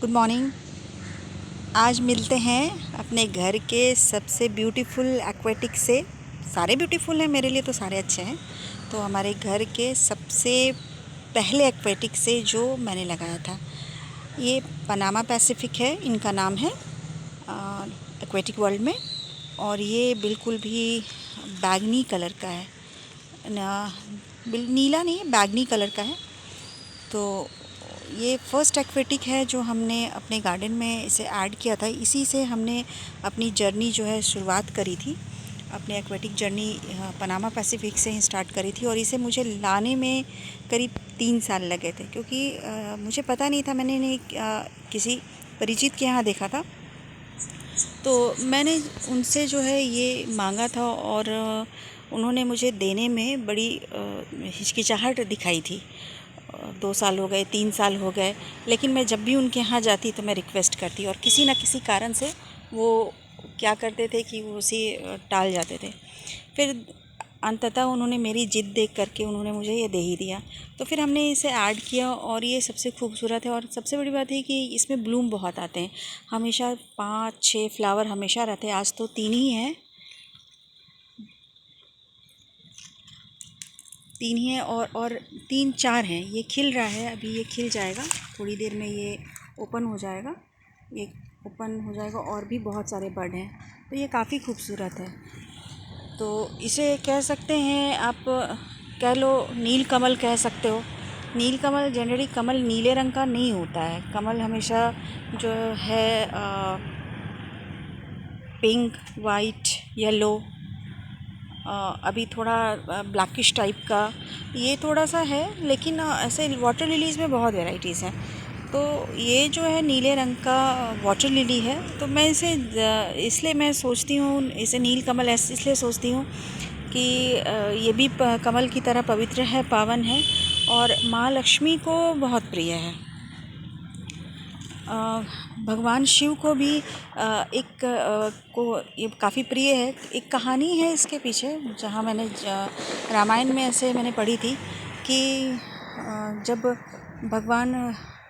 Good morning. आज मिलते हैं अपने घर के सबसे ब्यूटीफुल एक्वेटिक से। सारे ब्यूटीफुल हैं, मेरे लिए तो सारे अच्छे हैं। तो हमारे घर के सबसे पहले एक्वेटिक से जो मैंने लगाया था, ये पनामा पैसिफिक है, इनका नाम है एक्वेटिक वर्ल्ड में। और ये बिल्कुल भी बैगनी कलर का है ना, नीला नहीं, बैगनी कलर का है। तो ये फर्स्ट एक्वेटिक है जो हमने अपने गार्डन में इसे ऐड किया था। इसी से हमने अपनी जर्नी जो है शुरुआत करी थी, अपने एक्वेटिक जर्नी पनामा पैसिफिक से ही स्टार्ट करी थी। और इसे मुझे लाने में करीब 3 साल लगे थे, क्योंकि मुझे पता नहीं था। मैंने नहीं किसी परिचित के यहाँ देखा था, तो मैंने उनसे जो है ये मांगा था। और उन्होंने मुझे देने में बड़ी हिचकिचाहट दिखाई थी। 2 साल हो गए, 3 साल हो गए, लेकिन मैं जब भी उनके यहाँ जाती तो मैं रिक्वेस्ट करती, और किसी न किसी कारण से वो क्या करते थे कि वो उसे टाल जाते थे। फिर अंततः उन्होंने मेरी ज़िद देख करके उन्होंने मुझे ये दे ही दिया। तो फिर हमने इसे ऐड किया, और ये सबसे खूबसूरत है। और सबसे बड़ी बात है कि इसमें ब्लूम बहुत आते हैं, हमेशा 5-6 फ्लावर हमेशा रहते हैं। आज तो 3 ही हैं, 3 ही हैं, और 3-4 हैं। ये खिल रहा है, अभी ये खिल जाएगा, थोड़ी देर में ये ओपन हो जाएगा। ये ओपन हो जाएगा, और भी बहुत सारे बर्ड हैं। तो ये काफ़ी खूबसूरत है। तो इसे कह सकते हैं आप, कह लो नील कमल कह सकते हो। नील कमल जनरली कमल नीले रंग का नहीं होता है। कमल हमेशा जो है पिंक, वाइट, येलो, अभी थोड़ा ब्लैकिश टाइप का ये थोड़ा सा है। लेकिन ऐसे वाटर लिलीज़ में बहुत वैराइटीज़ हैं। तो ये जो है नीले रंग का वाटर लिली है। तो मैं इसे इसलिए मैं सोचती हूँ, इसे नील कमल ऐसे इसलिए सोचती हूँ कि ये भी कमल की तरह पवित्र है, पावन है, और माँ लक्ष्मी को बहुत प्रिय है। भगवान शिव को भी को ये काफ़ी प्रिय है। एक कहानी है इसके पीछे, जहाँ मैंने रामायण में ऐसे मैंने पढ़ी थी कि जब भगवान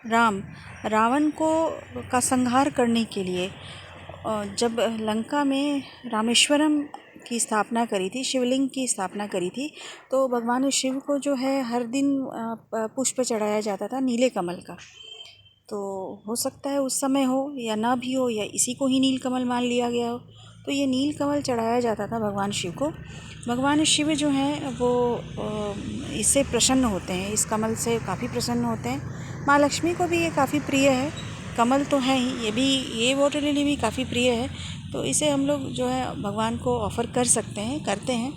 राम रावण को का संहार करने के लिए जब लंका में रामेश्वरम की स्थापना करी थी, शिवलिंग की स्थापना करी थी, तो भगवान शिव को जो है हर दिन पुष्प चढ़ाया जाता था नीले कमल का। तो हो सकता है उस समय हो या ना भी हो, या इसी को ही नील कमल मान लिया गया हो। तो ये नील कमल चढ़ाया जाता था भगवान शिव को। भगवान शिव जो हैं वो इससे प्रसन्न होते हैं, इस कमल से काफ़ी प्रसन्न होते हैं। माँ लक्ष्मी को भी ये काफ़ी प्रिय है। कमल तो है ही, ये वाटर लिली भी काफ़ी प्रिय है। तो इसे हम लोग जो है भगवान को ऑफ़र कर सकते हैं, करते हैं।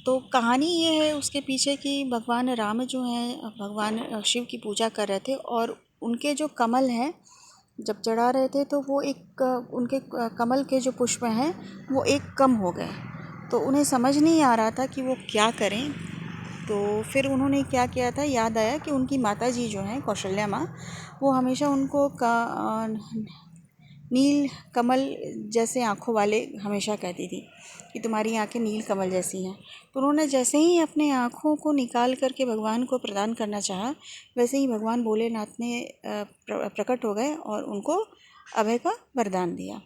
तो कहानी ये है उसके पीछे कि भगवान राम जो हैं भगवान शिव की पूजा कर रहे थे, और उनके जो कमल हैं जब चढ़ा रहे थे, तो वो एक उनके कमल के जो पुष्प हैं वो एक कम हो गए। तो उन्हें समझ नहीं आ रहा था कि वो क्या करें। तो फिर उन्होंने क्या किया था, याद आया कि उनकी माता जी जो हैं कौशल्या माँ, वो हमेशा उनको नील कमल जैसे आँखों वाले हमेशा कहती थी कि तुम्हारी आँखें नील कमल जैसी हैं। तो उन्होंने जैसे ही अपने आँखों को निकाल करके भगवान को प्रदान करना चाहा, वैसे ही भगवान भोलेनाथ ने प्रकट हो गए और उनको अभय का वरदान दिया।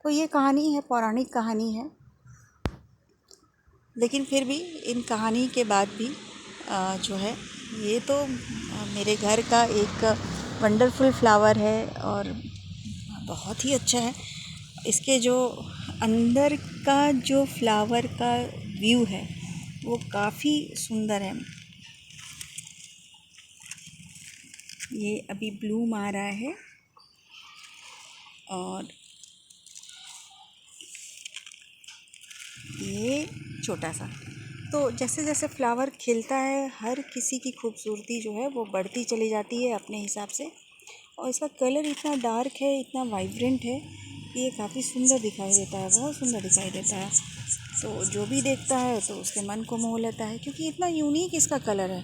तो ये कहानी है, पौराणिक कहानी है, लेकिन फिर भी इन कहानी के बाद भी जो है ये तो मेरे घर का एक वंडरफुल फ्लावर है, और बहुत ही अच्छा है। इसके जो अंदर का जो फ्लावर का व्यू है वो काफ़ी सुंदर है। ये अभी ब्लूम आ रहा है, और ये छोटा सा। तो जैसे जैसे फ्लावर खिलता है, हर किसी की खूबसूरती जो है वो बढ़ती चली जाती है अपने हिसाब से। और इसका कलर इतना डार्क है, इतना वाइब्रेंट है कि ये काफ़ी सुंदर दिखाई देता है, बहुत सुंदर दिखाई देता है। तो जो भी देखता है तो उसके मन को मोह लेता है, क्योंकि इतना यूनिक इसका कलर है।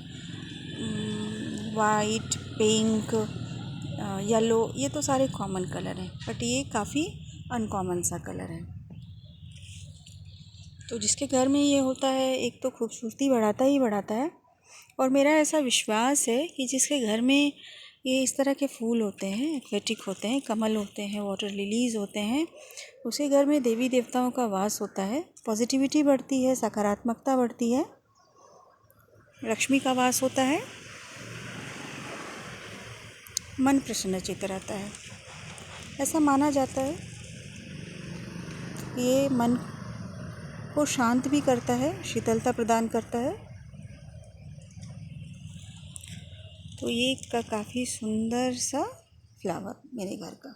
वाइट, पिंक, येलो, ये तो सारे कॉमन कलर हैं, बट ये काफ़ी अनकॉमन सा कलर है। तो जिसके घर में ये होता है, एक तो खूबसूरती बढ़ाता ही बढ़ाता है। और मेरा ऐसा विश्वास है कि जिसके घर में ये इस तरह के फूल होते हैं, एक्वेटिक होते हैं, कमल होते हैं, वाटर लिलीज़ होते हैं। उसी घर में देवी देवताओं का वास होता है, पॉजिटिविटी बढ़ती है, सकारात्मकता बढ़ती है, लक्ष्मी का वास होता है, मन प्रसन्नचित्त रहता है। ऐसा माना जाता है ये मन को शांत भी करता है, शीतलता प्रदान करता है। तो ये काफ़ी सुंदर सा फ्लावर मेरे घर का।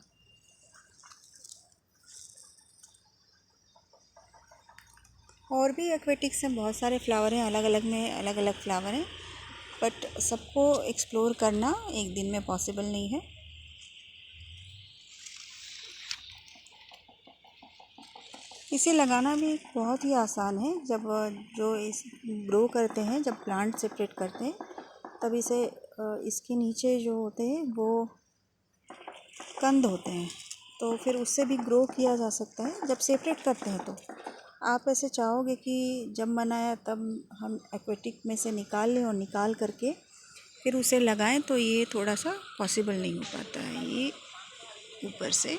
और भी एक्वेटिक्स हैं, बहुत सारे फ्लावर हैं, अलग अलग में अलग अलग फ्लावर हैं, बट सबको एक्सप्लोर करना एक दिन में पॉसिबल नहीं है। इसे लगाना भी बहुत ही आसान है। जब जो इस ग्रो करते हैं, जब प्लांट सेपरेट करते हैं, तब इसे इसके नीचे जो होते हैं वो कंद होते हैं, तो फिर उससे भी ग्रो किया जा सकता है जब सेपरेट करते हैं। तो आप ऐसे चाहोगे कि जब मन आया तब हम एक्वेटिक में से निकाल लें और निकाल करके फिर उसे लगाएं, तो ये थोड़ा सा पॉसिबल नहीं हो पाता है। ये ऊपर से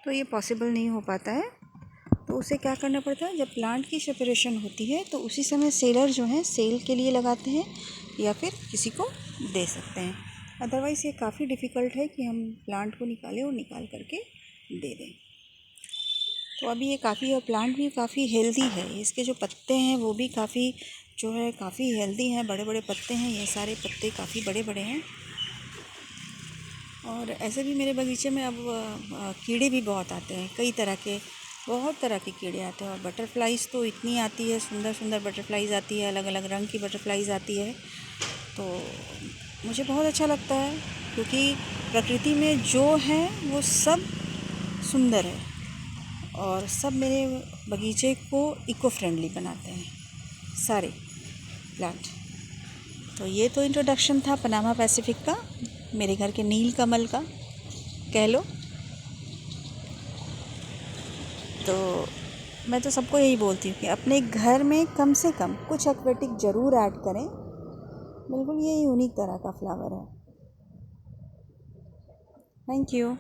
तो ये पॉसिबल नहीं हो पाता है। तो उसे क्या करना पड़ता है, जब प्लांट की सेपरेशन होती है तो उसी समय सेलर जो हैं सेल के लिए लगाते हैं या फिर किसी को दे सकते हैं। अदरवाइज़ ये काफ़ी डिफ़िकल्ट है कि हम प्लांट को निकालें और निकाल करके दे दें। तो अभी ये काफ़ी, और प्लांट भी काफ़ी हेल्दी है। इसके जो पत्ते हैं वो भी काफ़ी जो है काफ़ी हेल्दी हैं, बड़े बड़े पत्ते हैं, ये सारे पत्ते काफ़ी बड़े बड़े हैं। और ऐसे भी मेरे बगीचे में अब कीड़े भी बहुत आते हैं, कई तरह के, बहुत तरह के कीड़े आते हैं। और बटरफ्लाइज़ तो इतनी आती है, सुंदर सुंदर बटरफ्लाइज़ आती है, अलग अलग रंग की बटरफ्लाइज़ आती है। तो मुझे बहुत अच्छा लगता है, क्योंकि प्रकृति में जो है वो सब सुंदर है और सब मेरे बगीचे को इको फ्रेंडली बनाते हैं सारे प्लांट। तो ये तो इंट्रोडक्शन था पनामा पैसिफिक का, मेरे घर के नील कमल का कह लो। तो मैं तो सबको यही बोलती हूँ कि अपने घर में कम से कम कुछ एक्वेटिक ज़रूर ऐड करें। बिल्कुल ये यूनिक तरह का फ्लावर है। Thank you.